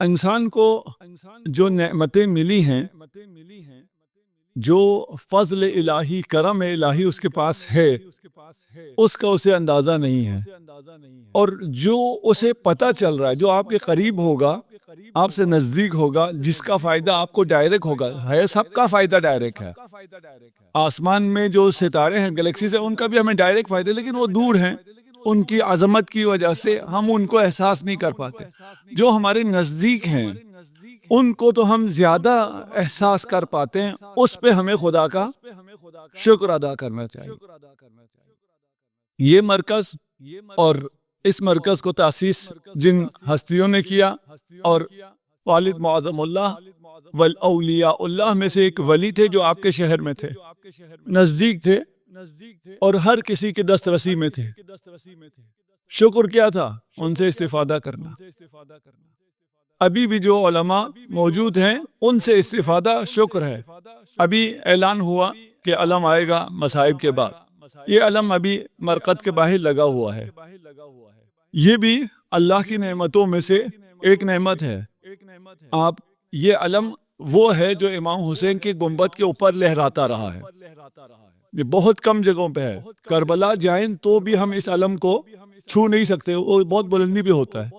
انسان کو جو نعمتیں ملی ہیں، جو فضل الہی، کرم الہی اس کے پاس ہے، اس کا اسے اندازہ نہیں ہے، اور جو اسے پتہ چل رہا ہے، جو آپ کے قریب ہوگا، آپ سے نزدیک ہوگا، جس کا فائدہ آپ کو ڈائریکٹ ہوگا، ہے سب کا فائدہ ڈائریکٹ ہے۔ آسمان میں جو ستارے ہیں، گلیکسیز ہیں، ان کا بھی ہمیں ڈائریکٹ فائدہ ہے، لیکن وہ دور ہیں، ان کی عظمت کی وجہ سے ہم ان کو احساس نہیں کر پاتے۔ جو ہمارے نزدیک ہیں ان کو تو ہم زیادہ احساس کر پاتے ہیں، اس پہ ہمیں خدا کا شکر ادا کرنا چاہیے۔ یہ مرکز اور اس مرکز کو تاسیس جن ہستیوں نے کیا، اور والد معظم اللہ والاولیاء اللہ میں سے ایک ولی تھے جو آپ کے شہر میں تھے، نزدیک تھے، اور ہر کسی کے دسترسی میں تھے۔ شکر کیا تھا؟ ان سے استفادہ کرنا۔ ابھی بھی جو علماء موجود ہیں ان سے استفادہ شکر ہے۔ ابھی اعلان ہوا کہ علم آئے گا مصائب کے بعد، یہ علم ابھی مرقد کے باہر لگا ہوا ہے۔ یہ بھی اللہ کی نعمتوں میں سے ایک نعمت ہے۔ آپ یہ علم وہ ہے جو امام حسین کے گنبد کے اوپر لہراتا رہا ہے۔ یہ بہت کم جگہوں پہ ہے۔ کربلا جائیں تو بھی ہم اس علم کو چھو نہیں سکتے، وہ بہت بلندی پہ ہوتا ہے۔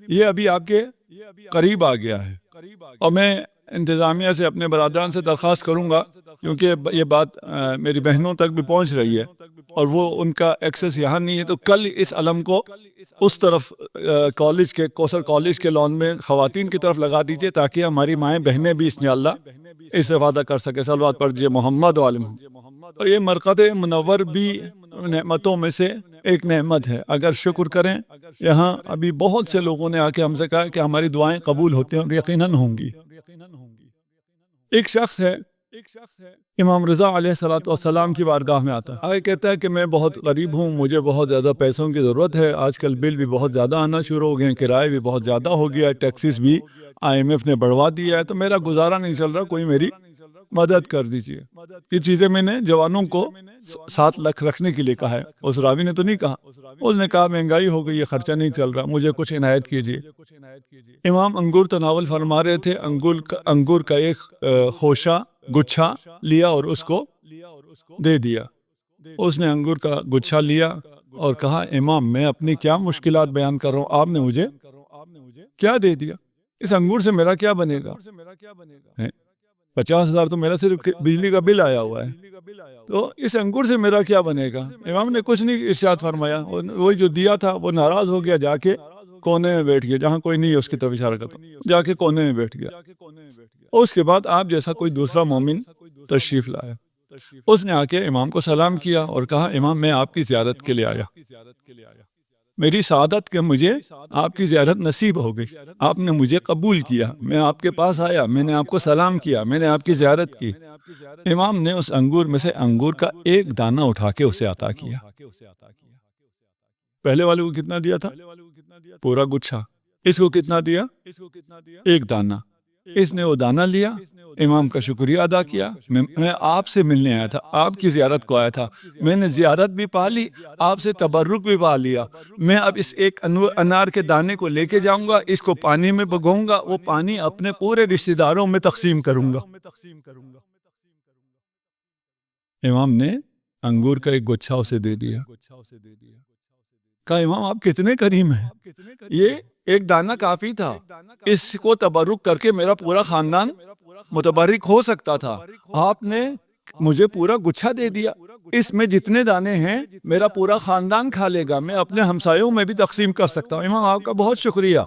یہ ابھی آپ کے قریب آ گیا ہے، اور میں انتظامیہ سے، اپنے برادران سے درخواست کروں گا، کیونکہ یہ بات میری بہنوں تک بھی پہنچ رہی ہے اور وہ ان کا ایکسس یہاں نہیں ہے، تو کل اس علم کو اس طرف کالج کے، کوثر کالج کے لان میں خواتین کی طرف لگا دیجئے، تاکہ ہماری مائیں بہنیں بھی انشاءاللہ استفادہ کر سکے۔ صلوات پڑھیے محمد عالم۔ اور یہ مرقد منور بھی نعمتوں میں سے ایک نعمت ہے۔ اگر شکر کریں، یہاں ابھی بہت سے لوگوں نے آ کے ہم سے کہا کہ ہماری دعائیں قبول ہوتی ہیں، اور یقیناً ہوں گی۔ ایک شخص ہے، امام رضا علیہ السلام کی بارگاہ میں آتا ہے، آگے کہتا ہے کہ میں بہت غریب ہوں، مجھے بہت زیادہ پیسوں کی ضرورت ہے، آج کل بل بھی بہت زیادہ آنا شروع ہو گئے ہیں، کرائے بھی بہت زیادہ ہو گیا ہے، ٹیکسز بھی IMF نے بڑھوا دیا ہے، تو میرا گزارا نہیں چل رہا، کوئی میری مدد کر دیجیے۔ یہ چیزیں میں نے جوانوں کو 7 لاکھ رکھنے کے لیے کہا ہے، اس راوی نے تو نہیں کہا، اس نے کہا مہنگائی ہو گئی ہے، خرچہ نہیں چل رہا، مجھے کچھ عنایت کیجیے۔ امام انگور تناول فرما رہے تھے، انگور کا ایک خوشہ گچھا لیا اور اس کو دے دیا۔ اس نے انگور کا گچھا لیا اور کہا امام میں اپنی کیا مشکلات بیان کر رہا ہوں، آپ نے مجھے کیا دے دیا؟ اس انگور سے میرا کیا بنے گا؟ 50,000 تو میرا صرف بجلی کا بل آیا ہوا ہے، تو اس انگور سے میرا کیا بنے گا؟ امام نے کچھ نہیں ارشاد فرمایا، وہی جو دیا تھا وہ ناراض ہو گیا، جا کے کونے میں بیٹھ گیا، جہاں کوئی نہیں ہے اس کی طرف اشارہ کرتا، جا کے کونے میں بیٹھ گیا۔ اس کے بعد آپ جیسا کوئی دوسرا مومن تشریف لایا، اس نے آ کے امام کو سلام کیا اور کہا امام میں آپ کی زیارت کے لیے آیا، میری سعادت کہ مجھے آپ کی زیارت نصیب ہو گئی، آپ نے مجھے قبول کیا، میں آپ کے پاس آیا، میں نے آپ کو سلام کیا، میں نے آپ کی زیارت کی۔ امام نے اس انگور میں سے انگور کا ایک دانہ اٹھا کے اسے عطا کیا۔ پہلے والے کو کتنا دیا تھا؟ پورا گچھا۔ اس کو کتنا دیا؟ ایک دانہ۔ اس نے وہ دانہ لیا، امام کا شکریہ ادا کیا، میں آپ سے ملنے آیا تھا، آپ کی زیارت کو آیا تھا، میں نے زیارت بھی پا لی، آپ سے تبرک بھی پا لیا، میں اب اس ایک انار کے دانے کو لے کے جاؤں گا، اس کو پانی میں بھگاؤں گا، وہ پانی اپنے پورے رشتہ داروں میں تقسیم کروں گا۔ امام نے انگور کا ایک گچھا اسے دے دیا، کہا امام آپ کتنے کریم ہیں، یہ ایک دانہ کافی تھا، اس کو تبرک کر کے میرا پورا خاندان متبرک ہو سکتا تھا، آپ نے مجھے پورا گچھا دے دیا، اس میں جتنے دانے ہیں میرا پورا خاندان کھا لے گا، میں اپنے ہمسایوں میں بھی تقسیم کر سکتا ہوں، امام آپ کا بہت شکریہ۔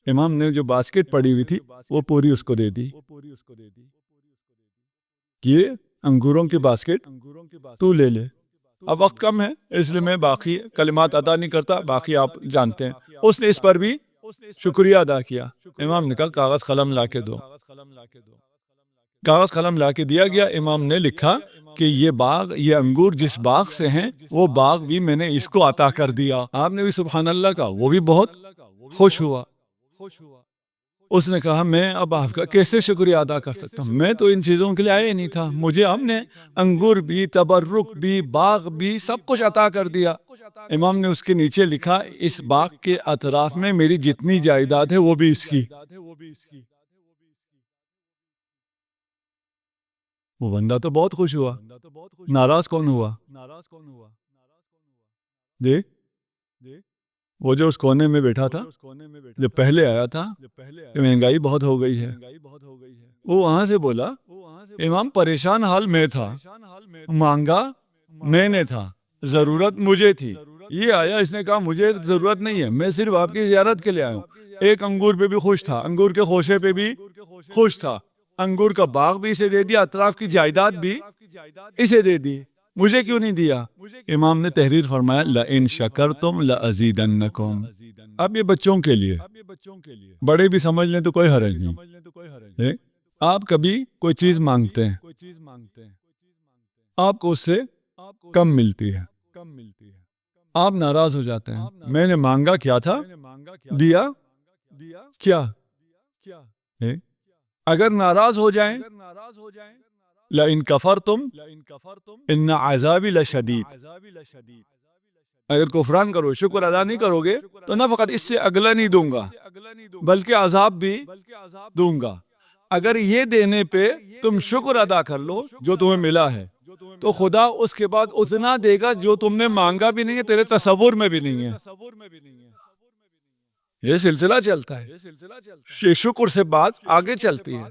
امام نے جو باسکٹ پڑی ہوئی تھی وہ پوری اس کو دے دی، یہ انگوروں کی باسکٹ تو لے لے۔ اب وقت کم ہے اس لیے میں باقی کلمات ادا نہیں کرتا، باقی آپ جانتے ہیں۔ اس نے اس پر بھی شکریہ ادا کیا۔ امام نے کہا کاغذ قلم لا کے دو۔ کاغذ قلم لا کے دیا گیا، امام نے لکھا کہ یہ باغ، یہ انگور جس باغ سے ہیں وہ باغ بھی میں نے اس کو عطا کر دیا۔ آپ نے بھی سبحان اللہ کہا، وہ بھی بہت خوش ہوا۔ اس نے کہا میں اب آپ کا کیسے شکریہ ادا کر سکتا ہوں، میں تو ان چیزوں کے لیے آیا ہی نہیں تھا، مجھے ہم نے انگور بھی، تبرک بھی، باغ بھی، سب کچھ عطا کر دیا۔ امام نے اس کے نیچے لکھا اس باغ کے اطراف میں میری جتنی جائیداد ہے وہ بھی اس کی. وہ بندہ تو بہت خوش ہوا. ناراض کون ہوا؟ دیکھ وہ جو اس کونے میں بیٹھا تھا جو پہلے آیا تھا کہ مہنگائی بہت ہو گئی ہے، وہ وہاں سے بولا امام پریشان حال میں تھا، مانگا میں نے تھا، ضرورت مجھے تھی. یہ آیا اس نے کہا مجھے ضرورت نہیں ہے، میں صرف آپ کی زیارت کے لیے آیا ہوں. ایک انگور پہ بھی خوش تھا، انگور کے خوشے پہ بھی خوش تھا، انگور کا باغ بھی اسے دے دیا، اطراف کی جائیداد بھی اسے دے دی، مجھے کیوں نہیں دیا؟ امام نے تحریر فرمایا لَإِن شَكَرْتُمْ لَأَزِيدَنَّكُمْ. اب یہ بچوں کے لیے، بڑے بھی سمجھ لیں تو کوئی حرج نہیں. آپ کبھی کوئی چیز مانگتے ہیں، آپ کو اس سے کم ملتی ہے، آپ ناراض ہو جاتے ہیں. میں نے مانگا کیا تھا، دیا کیا؟ اگر ناراض ہو جائیں لَإِن كَفَرْتُمْ إِنَّ عَذَابِي لَشَدِيدٌ. اگر کفران کرو، شکر ادا نہیں کرو گے تو نہ فقط اس سے اگلا نہیں دوں گا بلکہ عذاب بھی دوں گا. اگر یہ دینے پہ تم شکر ادا کر لو جو تمہیں ملا ہے تو خدا اس کے بعد اتنا دے گا جو تم نے مانگا بھی نہیں ہے، تیرے تصور میں بھی نہیں ہے. یہ سلسلہ چلتا ہے، شکر سے بات آگے چلتی ہے.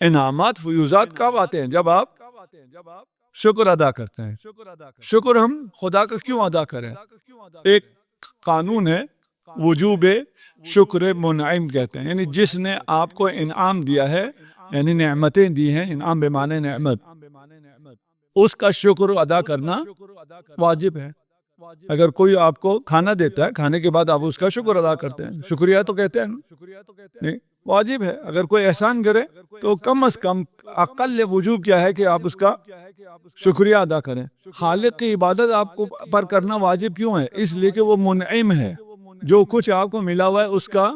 انعامات فیوزات کب آتے ہیں؟ جب آپ شکر ادا کرتے ہیں. شکر ہم خدا کا کیوں ادا کریں؟ ایک قانون ہے وجوب شکر منعم کہتے ہیں، یعنی جس نے آپ کو انعام دیا ہے، یعنی نعمتیں دی ہیں، انعام بمعنی نعمت، اس کا شکر ادا کرنا واجب ہے. اگر کوئی آپ کو کھانا دیتا ہے، کھانے کے بعد آپ اس کا شکر ادا کرتے ہیں، شکریہ تو کہتے ہیں نہیں، واجب ہے. اگر کوئی احسان کرے تو کم از کم اقل وجوب کیا ہے کہ آپ اس کا شکریہ ادا کریں. خالق کی عبادت آپ کو پر کرنا واجب کیوں ہے؟ اس لیے کہ وہ منعم ہے، جو کچھ آپ کو ملا ہوا ہے اس کا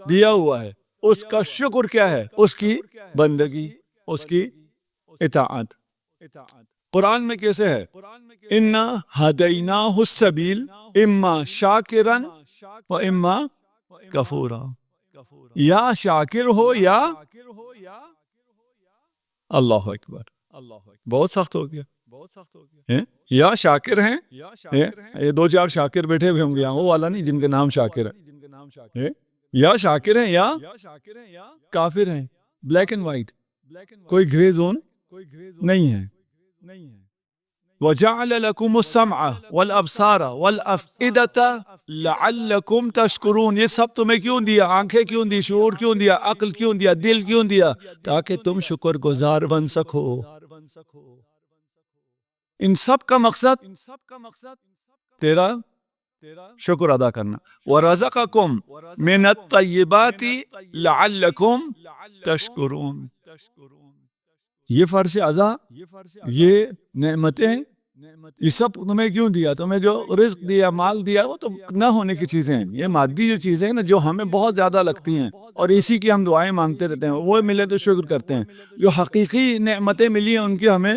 دیا ہوا ہے. اس کا شکر کیا ہے؟ اس کی بندگی، اس کی اطاعت. قرآن میں کیسے ہے؟ اِنَّا هَدَيْنَاهُ السَّبِيلَ اِمَّا شَاكِرًا وَإِمَّا كَفُورًا. یا شاکر ہو یا اللہ اکبر. بہت سخت ہو گیا. یا شاکر ہیں، یہ دو چار شاکر بیٹھے ہوئے ہوں گے، وہ والا نہیں جن کے نام شاکر ہے. یا شاکر ہیں یا کافر ہیں. بلیک اینڈ وائٹ، کوئی گرے زون نہیں ہے. وَجَعَلَ لَكُمُ السَّمْعَ وَالْأَبْصَارَ وَالْأَفْئِدَةَ لَعَلَّكُمْ تَشْكُرُونَ. یہ سب تمہیں کیوں دیا؟ آنکھیں کیوں دی؟ شعور کیوں دیا؟ عقل کیوں دیا؟ دل کیوں دیا؟ تاکہ تم شکر گزار بن سکو. ان سب کا مقصد تیرا شکر ادا کرنا. وَرَزَقَكُمْ مِنَ الطَّيِّبَاتِ لَعَلَّكُمْ تَشْكُرُونَ. یہ فرض عزا، یہ نعمتیں، یہ سب تمہیں کیوں دیا؟ تمہیں جو رزق دیا، مال دیا، وہ تو نہ ہونے کی چیزیں ہیں. یہ مادی جو چیزیں ہیں نا، جو ہمیں بہت زیادہ لگتی ہیں اور اسی کی ہم دعائیں مانگتے رہتے ہیں، وہ ملے تو شکر کرتے ہیں. جو حقیقی نعمتیں ملی ہیں ان کی ہمیں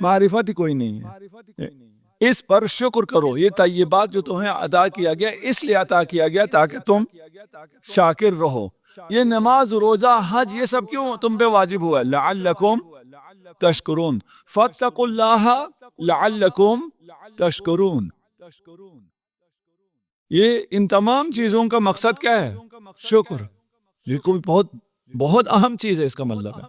معرفت ہی کوئی نہیں ہے. اس پر شکر کرو. یہ طیبات جو تمہیں عطا کیا گیا اس لیے عطا کیا گیا تاکہ تم شاکر رہو. یہ نماز، روزہ، حج، یہ سب کیوں تم پہ واجب ہوا ہے؟ لعلکم تشکرون. فاتقوا اللہ لعلکم تشکرون. یہ ان تمام چیزوں کا مقصد کیا ہے؟ شکر. یہ کوئی بہت اہم چیز ہے، اس کا مطلب ہے